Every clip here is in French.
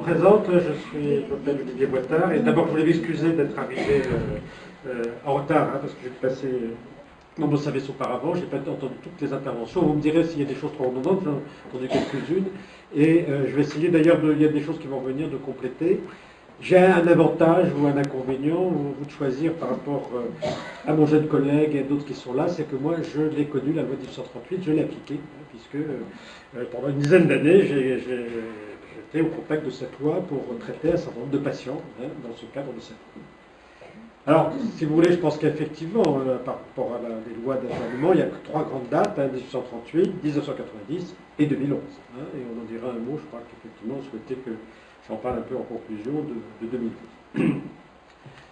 présente, je m'appelle Olivier Boitard, et d'abord je voulais m'excuser d'être arrivé en retard, hein, parce que j'ai passé nombreux services auparavant, je n'ai pas entendu toutes les interventions. Vous me direz s'il y a des choses trop redondantes, j'en ai entendu quelques-unes, et je vais essayer d'ailleurs, il y a des choses qui vont venir, de compléter. J'ai un avantage ou un inconvénient, ou vous de choisir par rapport à mon jeune collègue et d'autres qui sont là, c'est que moi je l'ai connu, la loi 1838, je l'ai appliquée, hein, puisque pendant une dizaine d'années, j'étais au contact de cette loi pour traiter un certain nombre de patients, hein, dans ce cadre de cette loi. Alors, si vous voulez, je pense qu'effectivement, par rapport à les lois d'ajournement, il n'y a que trois grandes dates, hein, 1838, 1990 et 2011. Hein, et on en dira un mot, je crois qu'effectivement, on souhaitait que j'en parle un peu en conclusion de 2012.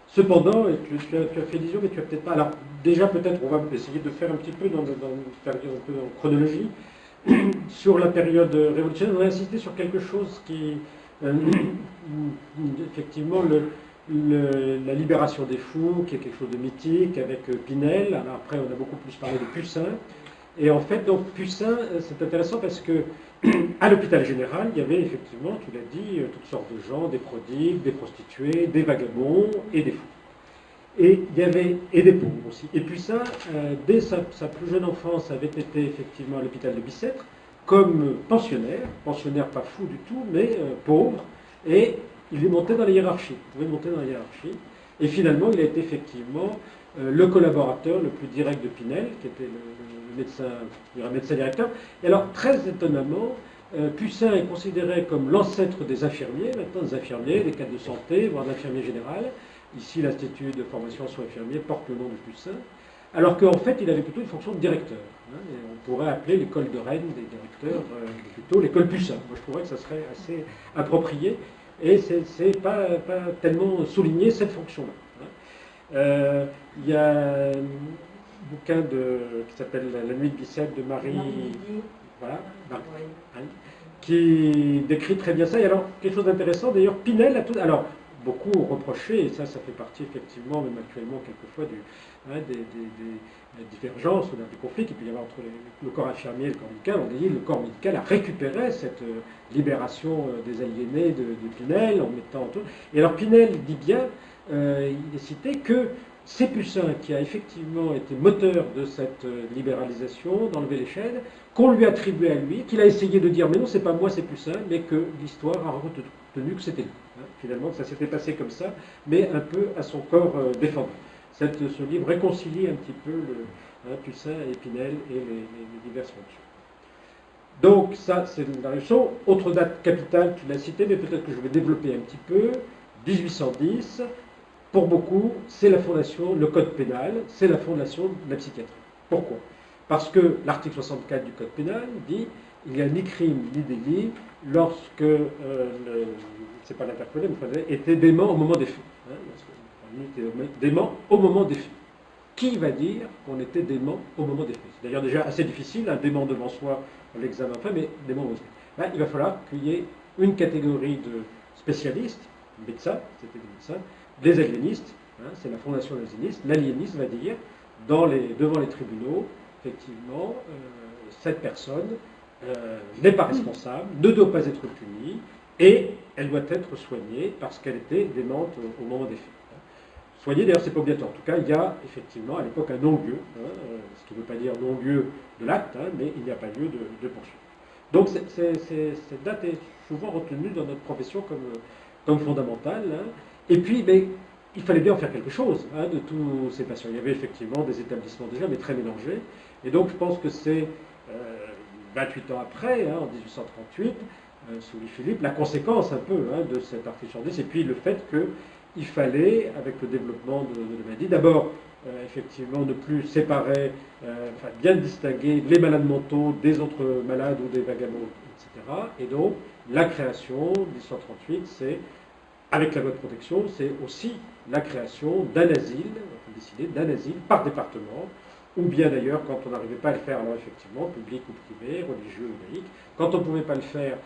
Cependant, tu as fait l'illusion, mais tu as peut-être pas. Alors, déjà, peut-être, on va essayer de faire un petit peu, faire un peu en chronologie. Sur la période révolutionnaire, on va insister sur quelque chose qui, effectivement, la libération des fous, qui est quelque chose de mythique, avec Pinel. Alors après, on a beaucoup plus parlé de Poussin. Et en fait, donc, Poussin, c'est intéressant parce que à l'hôpital général, il y avait effectivement, tu l'as dit, toutes sortes de gens, des prodigues, des prostituées, des vagabonds et des fous. Et il y avait des pauvres aussi. Et Poussin, dès sa plus jeune enfance, avait été effectivement à l'hôpital de Bicêtre comme pensionnaire pas fou du tout, mais pauvre, et il est monté dans la hiérarchie. Il pouvait monter dans la hiérarchie. Et finalement, il a été effectivement le collaborateur le plus direct de Pinel, qui était le médecin directeur. Et alors, très étonnamment, Poussin est considéré comme l'ancêtre des infirmiers, maintenant des infirmiers, des cadres de santé, voire d'infirmiers général. Ici, l'Institut de formation sur infirmiers porte le nom de Poussin, alors qu'en fait, il avait plutôt une fonction de directeur. Hein, et on pourrait appeler l'école de Rennes des directeurs plutôt l'école Poussin. Moi, je trouverais que ça serait assez approprié, et c'est pas tellement souligné cette fonction-là. Hein. Il y a un bouquin qui s'appelle La nuit de Bicêtre de Marie, voilà, qui décrit très bien ça. Et alors, quelque chose d'intéressant, d'ailleurs, Pinel a tout. Alors, beaucoup ont reproché, et ça fait partie effectivement, même actuellement, quelquefois, des divergences ou des conflits qu'il peut y avoir entre le corps infirmier et le corps médical. On dit que le corps médical a récupéré cette libération des aliénés de Pinel en mettant tout. Et alors Pinel dit bien, il est cité que c'est Poussin qui a effectivement été moteur de cette libéralisation, d'enlever les chaînes, qu'on lui attribuait à lui, qu'il a essayé de dire mais non, c'est pas moi, c'est Poussin, mais que l'histoire a retenu que c'était lui. Hein, finalement, ça s'était passé comme ça, mais un peu à son corps défendu. Ce livre réconcilie un petit peu Poussin et Pinel et les diverses fonctions. Donc ça, c'est la leçon. Autre date capitale, tu l'as citée, mais peut-être que je vais développer un petit peu. 1810, pour beaucoup, c'est la fondation, le code pénal, c'est la fondation de la psychiatrie. Pourquoi? Parce que l'article 64 du code pénal dit il n'y a ni crime ni délit lorsque, c'est pas l'interpellé, mais était dément au moment des faits. Hein, dément au moment des faits. Qui va dire qu'on était dément au moment des faits? C'est d'ailleurs déjà assez difficile, un dément devant soi, l'examen fait, mais dément au moment des faits. Là, il va falloir qu'il y ait une catégorie de spécialistes, médecins, c'était des médecins, des aliénistes, hein, c'est la fondation des aliénistes. L'aliéniste va dire, devant les tribunaux, effectivement, cette personne n'est pas responsable, ne doit pas être punie, et elle doit être soignée parce qu'elle était démente au moment des faits. Soigner, d'ailleurs, c'est pas obligatoire. En tout cas, il y a effectivement à l'époque un non-lieu, hein, ce qui ne veut pas dire non-lieu de l'acte, hein, mais il n'y a pas lieu de poursuite. Donc cette date est souvent retenue dans notre profession comme fondamentale. Hein. Et puis, il fallait bien en faire quelque chose hein, de tous ces patients. Il y avait effectivement des établissements déjà, mais très mélangés. Et donc, je pense que c'est 28 ans après, hein, en 1838, sous Louis-Philippe, la conséquence un peu hein, de cet article 110, et puis le fait qu'il fallait, avec le développement de la maladie, d'abord, effectivement, ne plus séparer, bien distinguer les malades mentaux des autres malades ou des vagabonds, etc. Et donc, la création, 1838, c'est, avec la loi de protection, c'est aussi la création d'un asile, on peut décider d'un asile par département, ou bien d'ailleurs, quand on n'arrivait pas à le faire, alors effectivement, public ou privé, religieux ou laïque, quand on ne pouvait pas le faire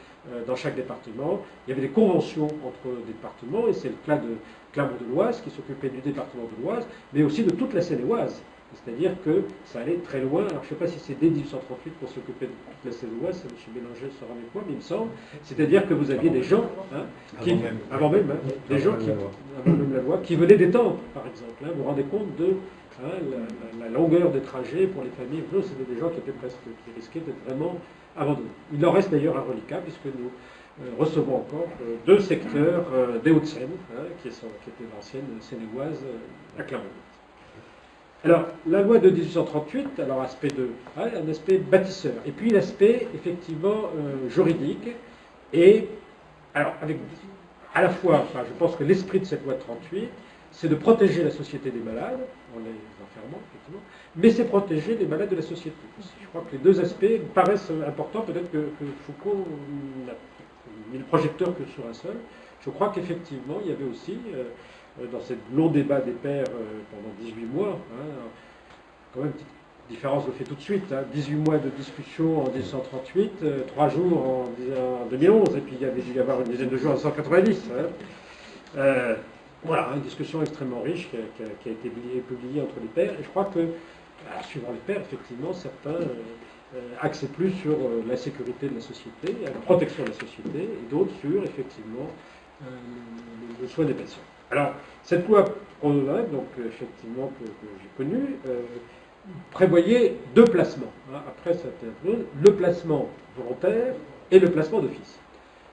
dans chaque département, il y avait des conventions entre départements, et c'est le cas de Clermont-de-Loise, qui s'occupait du département de l'Oise, mais aussi de toute la Seine-et-Oise. C'est-à-dire que ça allait très loin. Alors je ne sais pas si c'est dès 1838 qu'on s'occupait de toute la Seine-et-Oise, c'est M. Bélanger sera avec moi, mais il me semble. C'est-à-dire que vous aviez des gens, avant même, des gens qui, avant même la loi, qui venaient des temples, par exemple. Vous vous rendez compte de la longueur des trajets pour les familles. C'était des gens qui étaient presque, qui risquaient d'être vraiment abandonnés. Il en reste d'ailleurs un reliquat, puisque nous recevons encore deux secteurs des Hauts-de-Seine, qui étaient l'ancienne Seine-et-Oise à Clermont. Alors, la loi de 1838, alors un aspect bâtisseur, et puis l'aspect effectivement juridique, et alors avec à la fois, je pense que l'esprit de cette loi de 38, c'est de protéger la société des malades, en les enfermant, effectivement, mais c'est protéger les malades de la société. Je crois que les deux aspects paraissent importants, peut-être que Foucault n'a mis le projecteur que sur un seul. Je crois qu'effectivement, il y avait aussi, dans ce long débat des pères pendant 18 mois, quand même, petite différence le fait tout de suite, 18 mois de discussion en 1938, 3 jours en 2011, et puis il y avait dû y avoir une dizaine de jours en 1990. Voilà, une discussion extrêmement riche qui a été publiée entre les pères, et je crois que, suivant les pères, effectivement, certains axaient plus sur la sécurité de la société, la protection de la société, et d'autres sur, effectivement, le soin des patients. Alors, cette loi Pronovost, donc effectivement que j'ai connue, prévoyait deux placements. Après, c'était le placement volontaire et le placement d'office.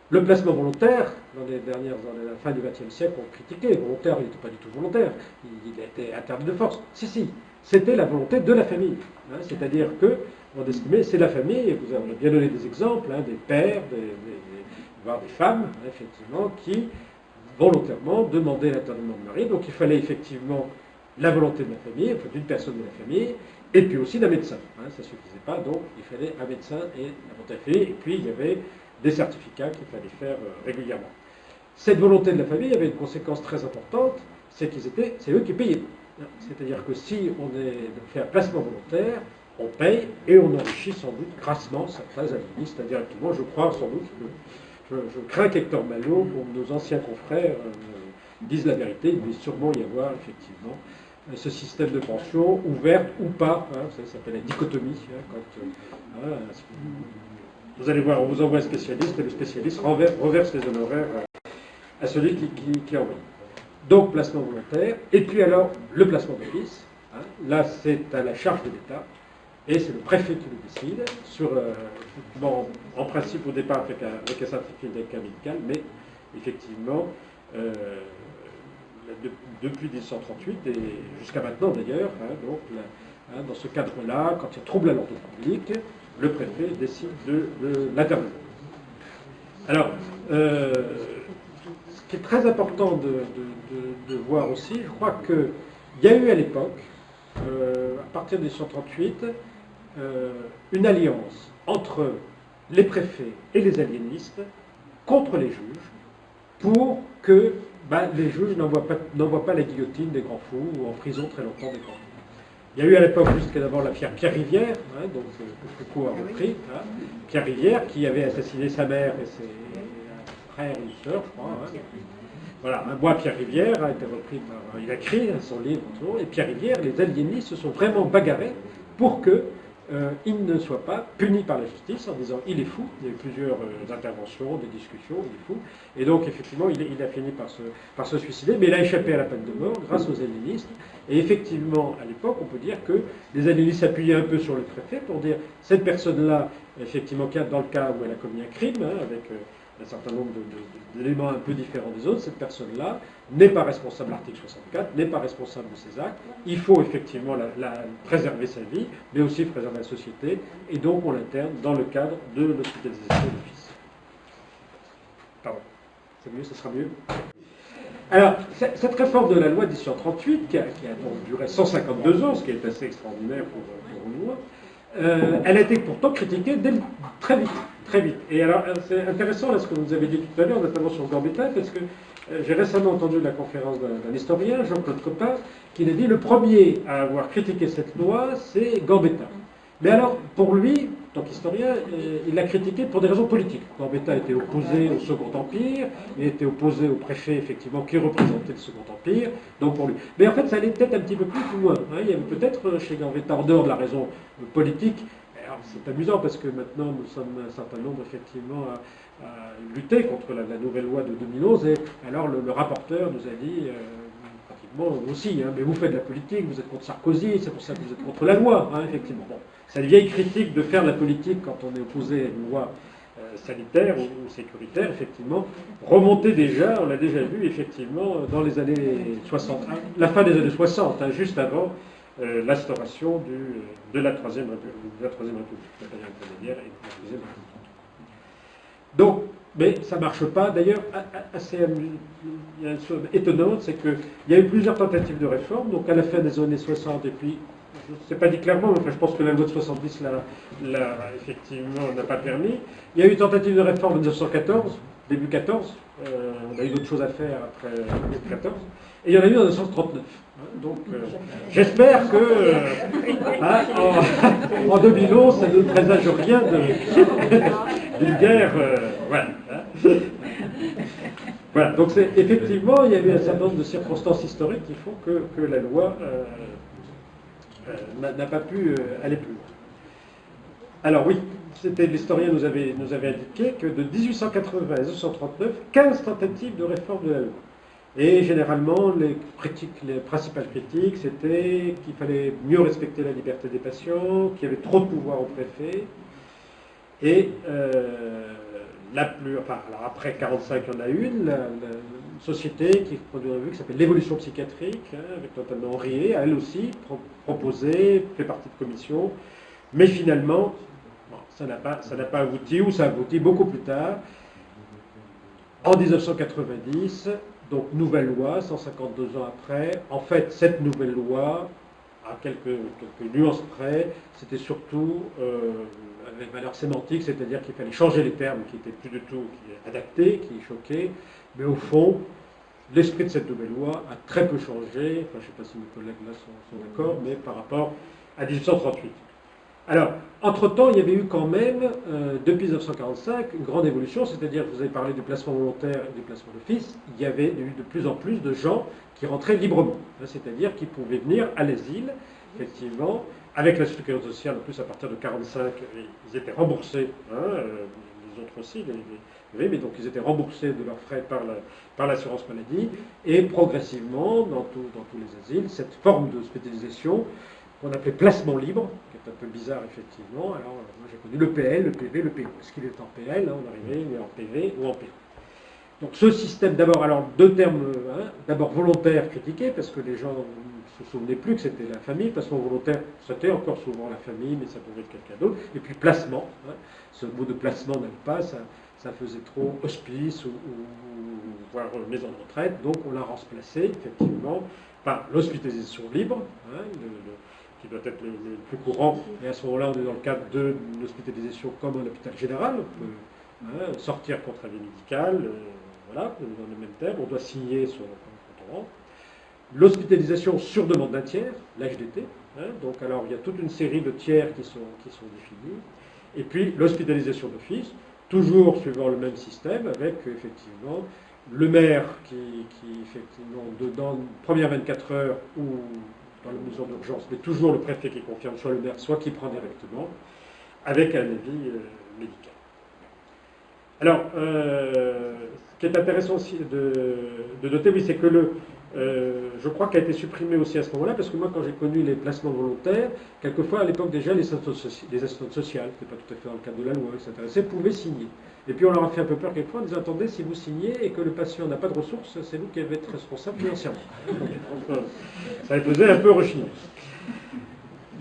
Le placement volontaire, dans la fin du XXe siècle, on critiquait. Volontaire, il n'était pas du tout volontaire. Il était interdit de force. Si, c'était la volonté de la famille. C'est-à-dire que, on estimait, c'est la famille, et vous avez bien donné des exemples, des pères, voire des femmes, effectivement, qui volontairement demandaient l'internement de mari. Donc il fallait effectivement la volonté de la famille, enfin d'une personne de la famille, et puis aussi d'un médecin. Ça ne suffisait pas, donc il fallait un médecin et la volonté de la famille, et puis il y avait des certificats qu'il fallait faire régulièrement. Cette volonté de la famille avait une conséquence très importante, c'est eux qui payaient. C'est-à-dire que si on fait un placement volontaire, on paye et on enrichit sans doute grassement certains aliénistes indirectement. Je crois sans doute que je crains qu'Hector Malot, pour nos anciens confrères, disent la vérité. Il devait sûrement y avoir effectivement ce système de pension ouverte ou pas. Ça s'appelle la dichotomie. Vous allez voir, on vous envoie un spécialiste et le spécialiste reverse les honoraires à celui qui envoie. Donc, placement volontaire. Et puis alors, le placement d'office. Là, c'est à la charge de l'État. Et c'est le préfet qui le décide, en principe au départ avec un certificat médical, mais effectivement, depuis 1938 et jusqu'à maintenant d'ailleurs, dans ce cadre-là, quand il y a trouble à l'ordre public, le préfet décide de l'intervenir. Alors, ce qui est très important de voir aussi, je crois qu'il y a eu à l'époque, à partir de 1938, une alliance entre les préfets et les aliénistes contre les juges pour que les juges n'envoient pas la guillotine des grands fous ou en prison très longtemps des grands fous. Il y a eu à l'époque jusqu'à d'abord l'affaire Pierre Rivière, donc Foucault a repris, Pierre Rivière qui avait assassiné sa mère et ses frères et une sœur, je crois. Voilà, moi, Pierre Rivière a été repris par... Il a écrit son livre, et Pierre Rivière, les aliénistes se sont vraiment bagarrés pour qu'il ne soit pas puni par la justice en disant il est fou. Il y a eu plusieurs interventions, des discussions, il est fou. Et donc, effectivement, il a fini par se suicider, mais il a échappé à la peine de mort grâce aux aliénistes. Et effectivement, à l'époque, on peut dire que les aliénistes s'appuyaient un peu sur le préfet pour dire cette personne-là, effectivement, dans le cas où elle a commis un crime, avec un certain nombre d'éléments un peu différents des autres, cette personne-là n'est pas responsable de l'article 64, n'est pas responsable de ses actes. Il faut effectivement préserver sa vie, mais aussi préserver la société, et donc on l'interne dans le cadre de l'hospitalisation d'office. Pardon, c'est mieux, ce sera mieux. Alors, cette réforme de la loi de 1838, qui a donc duré 152 ans, ce qui est assez extraordinaire pour nous, elle a été pourtant critiquée très vite. Très vite. Et alors, c'est intéressant là, ce que vous avez dit tout à l'heure, notamment sur Gambetta, parce que j'ai récemment entendu la conférence d'un historien, Jean-Claude Copin, qui a dit le premier à avoir critiqué cette loi, c'est Gambetta. Mais alors, pour lui, tant qu'historien, il l'a critiqué pour des raisons politiques. Gambetta était opposé au Second Empire, il était opposé au préfet, effectivement, qui représentait le Second Empire, donc pour lui. Mais en fait, ça allait peut-être un petit peu plus loin. Hein. Il y avait peut-être chez Gambetta, en dehors de la raison politique, alors c'est amusant parce que maintenant nous sommes un certain nombre, effectivement, à lutter contre la nouvelle loi de 2011, et alors le rapporteur nous a dit... pratiquement aussi, hein, mais vous faites de la politique, vous êtes contre Sarkozy, c'est pour ça que vous êtes contre la loi, hein, effectivement. Bon, c'est une vieille critique de faire de la politique quand on est opposé à une loi sanitaire ou sécuritaire, effectivement. Remonter déjà, on l'a déjà vu, effectivement, dans les années 60, la fin des années 60, hein, juste avant l'instauration de la Troisième République, la Troisième République, la Première intermédiaire et la Deuxième République. Donc, mais ça ne marche pas. D'ailleurs, assez il y a une chose étonnante, c'est qu'il y a eu plusieurs tentatives de réforme, donc à la fin des années 60, et puis, je ne sais pas dit clairement, mais enfin, je pense que la loi de 70, effectivement, n'a pas permis. Il y a eu une tentative de réforme en 1914, début 14, on a eu d'autres choses à faire après 1914, et il y en a eu en 1939. Donc, j'espère que en 2011, ça ne présage rien d'une guerre. Voilà. Voilà. Donc, effectivement, il y a eu un certain nombre de circonstances historiques qui font que la loi n'a pas pu aller plus loin. Alors, oui, l'historien nous avait indiqué que de 1880 à 1939, 15 tentatives de réforme de la loi. Et généralement, les principales critiques, c'était qu'il fallait mieux respecter la liberté des patients, qu'il y avait trop de pouvoir au préfet. Et alors après 1945, il y en a une société qui produit une revue qui s'appelle l'Évolution psychiatrique, hein, avec notamment Henriet, elle aussi proposé, fait partie de commission. Mais finalement, bon, ça n'a pas abouti, ou ça a abouti beaucoup plus tard, en 1990. Donc, nouvelle loi, 152 ans après. En fait, cette nouvelle loi, à quelques nuances près, c'était surtout avec valeur sémantique, c'est-à-dire qu'il fallait changer les termes qui n'étaient plus du tout adaptés, qui choquaient. Mais au fond, l'esprit de cette nouvelle loi a très peu changé. Enfin, je ne sais pas si mes collègues là sont d'accord, mais par rapport à 1838. Alors, entre-temps, il y avait eu quand même, depuis 1945, une grande évolution, c'est-à-dire, vous avez parlé du placement volontaire et du placement d'office, il y avait eu de plus en plus de gens qui rentraient librement, hein, c'est-à-dire qui pouvaient venir à l'asile, effectivement, avec la sécurité sociale, en plus à partir de 1945, ils étaient remboursés, hein, les autres aussi, mais donc ils étaient remboursés de leurs frais par l'assurance maladie, et progressivement, dans tous les asiles, cette forme de spécialisation, qu'on appelait placement libre, qui est un peu bizarre effectivement. Alors moi j'ai connu le PL, le PV, le PO. Est-ce qu'il est en PL, hein, on arrivait, il est en PV ou en PO. Donc ce système d'abord, alors deux termes, hein, d'abord volontaire critiqué, parce que les gens ne se souvenaient plus que c'était la famille, placement volontaire, c'était encore souvent la famille, mais ça pouvait être quelqu'un d'autre. Et puis placement, hein, ce mot de placement n'aime pas, ça faisait trop hospice ou voire maison de retraite, donc on l'a remplacé effectivement par l'hospitalisation libre, hein, qui doit être le plus courant, et à ce moment-là, on est dans le cadre de l'hospitalisation comme un hôpital général, on peut sortir contre avis médical, voilà, dans le même terme, on doit signer quand on rentre. L'hospitalisation sur demande d'un tiers, l'HDT, hein, donc alors il y a toute une série de tiers qui sont définis, et puis l'hospitalisation d'office, toujours suivant le même système, avec effectivement le maire qui effectivement, dans les premières 24 heures ou dans la mesure d'urgence, mais toujours le préfet qui confirme, soit le maire, soit qui prend directement, avec un avis médical. Alors, ce qui est intéressant aussi de noter, oui, c'est que je crois qu'a été supprimé aussi à ce moment-là, parce que moi, quand j'ai connu les placements volontaires, quelquefois, à l'époque déjà, les assistantes sociales, qui n'étaient pas tout à fait dans le cadre de la loi, qui s'intéressaient, pouvaient signer. Et puis on leur a fait un peu peur quelquefois en disant, attendez, si vous signez et que le patient n'a pas de ressources, c'est vous qui allez être responsable financièrement. Donc, ça les faisait un peu rechigner.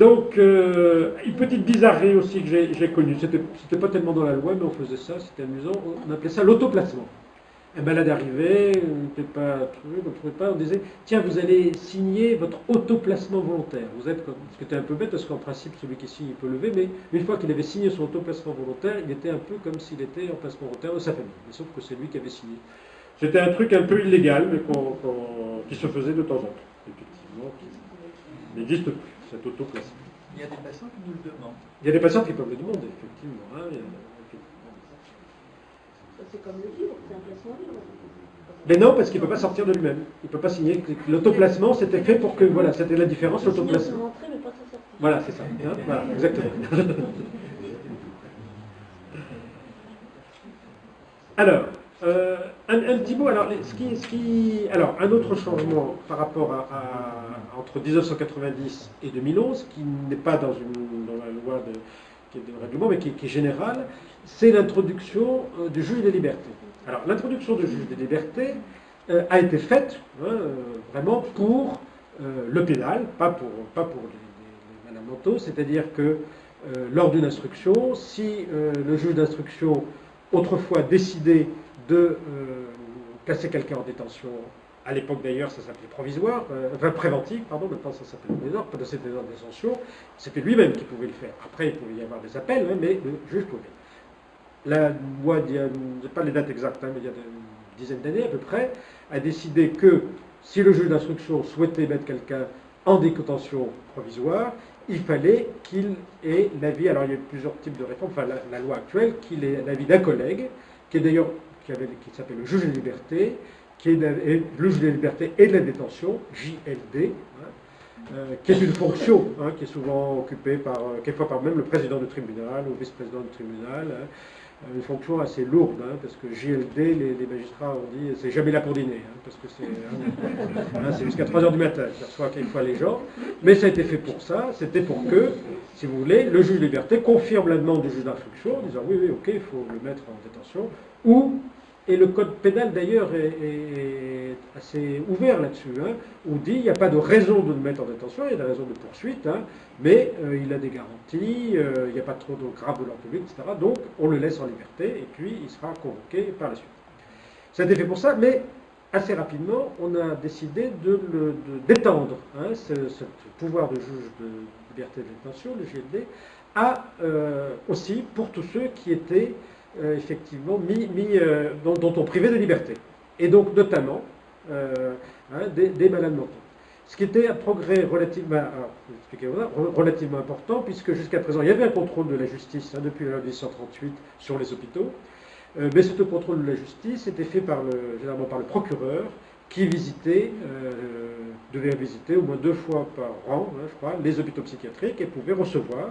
Donc, une petite bizarrerie aussi que j'ai connue, c'était pas tellement dans la loi, mais on faisait ça, c'était amusant, on appelait ça l'autoplacement. Un malade arrivait, on ne trouvait pas, on disait, tiens, vous allez signer votre autoplacement volontaire. Vous êtes comme, ce qui était un peu bête, parce qu'en principe, celui qui signe, il peut lever, mais une fois qu'il avait signé son autoplacement volontaire, il était un peu comme s'il était en placement volontaire de sa famille. Mais sauf que c'est lui qui avait signé. C'était un truc un peu illégal, mais qui se faisait de temps en temps, effectivement, qui n'existe plus, cet autoplacement. Il y a des patients qui nous le demandent. Il y a des patients qui peuvent le demander, effectivement. Hein, c'est comme le livre, c'est un placement libre. Mais non, parce qu'il ne peut pas sortir de lui-même. Il ne peut pas signer. L'autoplacement, c'était fait pour que, voilà, c'était la différence, l'autoplacement. Voilà, c'est ça. Hein, voilà, exactement. Alors, un petit mot. Alors, alors, un autre changement par rapport entre 1990 et 2011, qui n'est pas dans la loi qui est de règlement, mais qui est général, c'est l'introduction du juge des libertés. Alors, l'introduction du juge des libertés a été faite vraiment pour le pénal, pas pour les mandamentaux, c'est-à-dire que lors d'une instruction, si le juge d'instruction autrefois décidait de placer quelqu'un en détention, à l'époque d'ailleurs ça s'appelait provisoire, enfin préventive, pardon, maintenant ça s'appelle provisoire, pas de cette détention, c'était lui-même qui pouvait le faire. Après il pouvait y avoir des appels, hein, mais le juge pouvait. La loi, je n'ai pas les dates exactes, hein, mais il y a une dizaine d'années à peu près, a décidé que si le juge d'instruction souhaitait mettre quelqu'un en détention provisoire, il fallait qu'il ait l'avis, alors il y a plusieurs types de réformes, enfin la loi actuelle, qu'il ait l'avis d'un collègue, qui est d'ailleurs, qui s'appelle le juge des libertés, qui est le juge des libertés et de la détention, JLD, qui est une fonction qui est souvent occupée par, quelquefois par même le président du tribunal ou vice-président du tribunal, une fonction assez lourde, parce que JLD, les magistrats ont dit, c'est jamais là pour dîner, parce que c'est jusqu'à 3h du matin, qui reçoit quelquefois les gens, mais ça a été fait pour ça, c'était pour que, si vous voulez, le juge de liberté confirme la demande du juge d'instruction, en disant oui, ok, il faut le mettre en détention, et le code pénal d'ailleurs est assez ouvert là-dessus, où dit il n'y a pas de raison de le mettre en détention, il y a des raisons de poursuite, mais il a des garanties, il n'y a pas trop de grave de l'ordre public, etc. Donc on le laisse en liberté et puis il sera convoqué par la suite. Ça a été fait pour ça, mais assez rapidement on a décidé d'étendre ce pouvoir de juge de liberté de détention, le JLD, aussi pour tous ceux qui étaient effectivement dont on privait de liberté. Et donc notamment des malades mentaux. Ce qui était un progrès relativement important, puisque jusqu'à présent, il y avait un contrôle de la justice depuis la loi de 1838 sur les hôpitaux, mais ce contrôle de la justice était fait généralement par le procureur, qui devait visiter au moins 2 fois par an, je crois, les hôpitaux psychiatriques et pouvait recevoir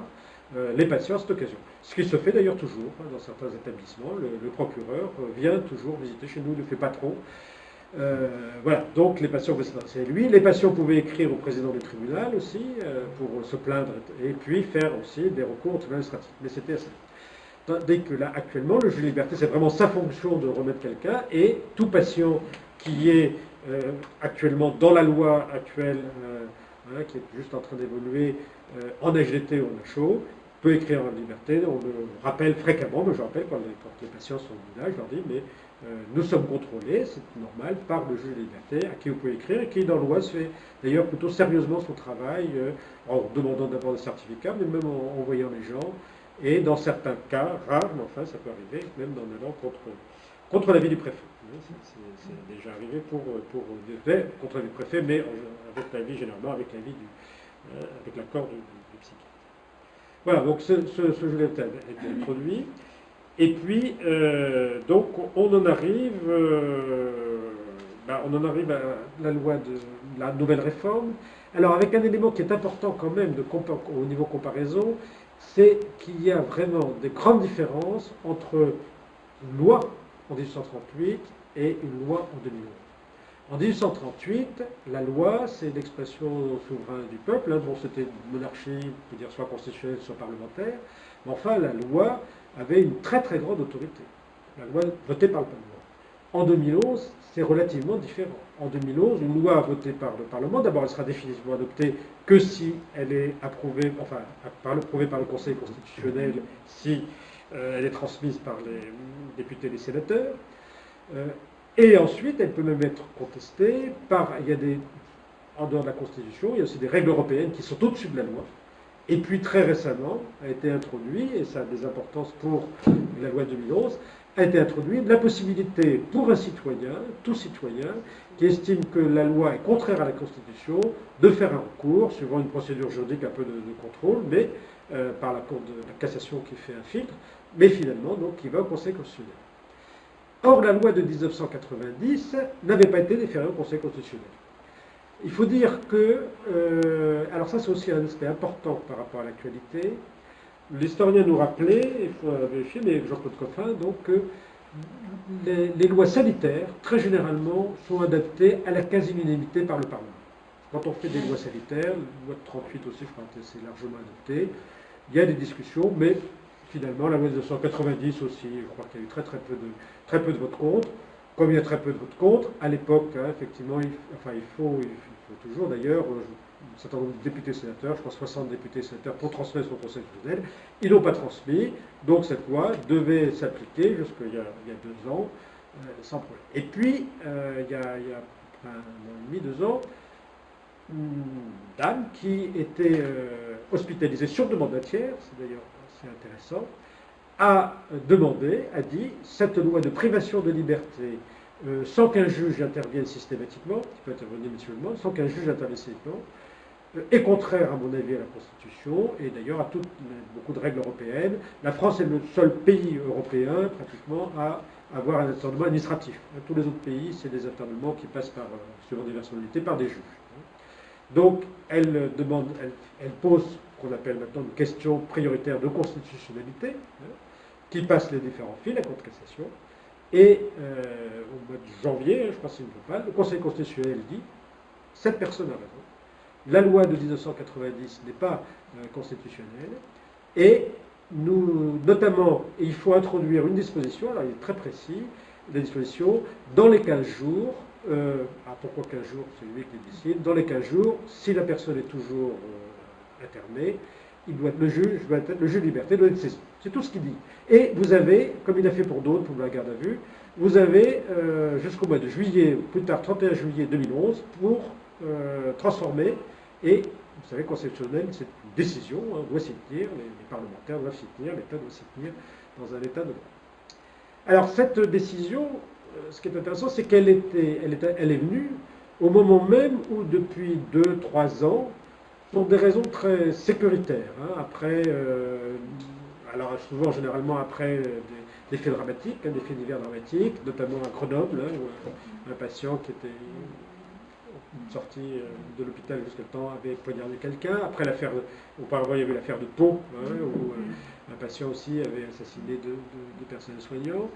les patients à cette occasion. Ce qui se fait d'ailleurs toujours dans certains établissements. Le procureur vient toujours visiter chez nous, ne le fait pas trop. Voilà, donc les patients pouvaient s'adresser à lui. Les patients pouvaient écrire au président du tribunal aussi pour se plaindre et puis faire aussi des recours au tribunal administratif. Mais c'était assez. Dès que là, actuellement, le juge de liberté, c'est vraiment sa fonction de remettre quelqu'un et tout patient qui est actuellement dans la loi actuelle, qui est juste en train d'évoluer en HDT ou en HO, peut écrire en liberté. On le rappelle fréquemment, mais je rappelle quand les patients sont là, je leur dis, mais nous sommes contrôlés, c'est normal, par le juge de liberté, à qui vous pouvez écrire, et qui dans la loi se fait d'ailleurs plutôt sérieusement son travail, en demandant d'abord des certificats, mais même en envoyant les gens, et dans certains cas, rares, mais enfin ça peut arriver, même en allant contre l'avis du préfet. C'est déjà arrivé contre l'avis du préfet, mais avec l'avis, généralement avec l'avis avec l'accord du psychiatre. Voilà, donc ce jeu a été introduit. Et puis, donc, on en arrive à la loi de la nouvelle réforme. Alors, avec un élément qui est important quand même au niveau comparaison, c'est qu'il y a vraiment des grandes différences entre une loi en 1838 et une loi en 2011. En 1838, la loi, c'est l'expression souveraine du peuple. Bon, c'était une monarchie, on peut dire soit constitutionnelle, soit parlementaire. Mais enfin, la loi avait une très très grande autorité. La loi votée par le Parlement. En 2011, c'est relativement différent. En 2011, une loi votée par le Parlement, d'abord elle sera définitivement adoptée que si elle est approuvée, approuvée par le Conseil constitutionnel, si elle est transmise par les députés et les sénateurs. Et ensuite, elle peut même être contestée en dehors de la Constitution, il y a aussi des règles européennes qui sont au-dessus de la loi. Et puis très récemment a été introduit, et ça a des importances pour la loi de 2011, a été introduite la possibilité pour un citoyen, tout citoyen, qui estime que la loi est contraire à la Constitution, de faire un recours, suivant une procédure juridique un peu de contrôle, mais par la Cour de la cassation qui fait un filtre, mais finalement donc qui va au Conseil constitutionnel. Or, la loi de 1990 n'avait pas été déférée au Conseil constitutionnel. Il faut dire que, alors ça c'est aussi un aspect important par rapport à l'actualité, l'historien nous rappelait, il faut vérifier, mais Jean-Claude Coffin, donc que les lois sanitaires, très généralement, sont adaptées à la quasi-unanimité par le Parlement. Quand on fait des lois sanitaires, la loi de 38 aussi, je crois que c'est largement adopté, il y a des discussions, mais finalement, la loi de 1990 aussi, je crois qu'il y a eu très peu de votes contre. Comme il y a très peu de votes contre, à l'époque, hein, effectivement, il faut toujours d'ailleurs, un certain nombre de députés sénateurs, je crois 60 députés sénateurs, pour transmettre au Conseil constitutionnel. Ils n'ont pas transmis, donc cette loi devait s'appliquer jusqu'il y a 2 ans, sans problème. Et puis, il y a un an et demi, 2 ans, une dame qui était hospitalisée sur demande d'un tiers, c'est d'ailleurs assez intéressant, a demandé, a dit, cette loi de privation de liberté, sans qu'un juge intervienne systématiquement, qui peut intervenir mutuellement, sans qu'un juge intervienne systématiquement, est contraire, à mon avis, à la Constitution, et d'ailleurs à beaucoup de règles européennes. La France est le seul pays européen, pratiquement, à avoir un internement administratif. Tous les autres pays, c'est des internements qui passent par, selon des personnalités, par des juges. Donc, elle pose ce qu'on appelle maintenant une question prioritaire de constitutionnalité, qui passe les différents fils, la Cour de cassation. Et au mois de janvier, je crois que c'est une globale, le Conseil constitutionnel dit cette personne a raison. La loi de 1990 n'est pas constitutionnelle. Et notamment, il faut introduire une disposition, alors il est très précis, la disposition, dans les 15 jours, pourquoi 15 jours, c'est lui qui décide, dans les 15 jours, si la personne est toujours internée, le juge de liberté doit être saisi. C'est tout ce qu'il dit. Et vous avez, comme il a fait pour d'autres, pour la garde à vue, vous avez jusqu'au mois de juillet, plus tard 31 juillet 2011, pour transformer, et vous savez, conceptionnel, c'est une décision, on doit s'y tenir, les parlementaires doivent s'y tenir, l'État doit s'y tenir dans un état de droit. Alors cette décision, ce qui est intéressant, c'est qu'elle est venue au moment même où, depuis 2-3 ans, pour des raisons très sécuritaires, après, alors souvent, généralement, après des faits dramatiques, des faits divers dramatiques, notamment à Grenoble, où un patient qui était sorti de l'hôpital jusqu'à temps avait poignardé quelqu'un. Après l'affaire, auparavant, il y avait l'affaire de Pau, où un patient aussi avait assassiné deux personnels soignants.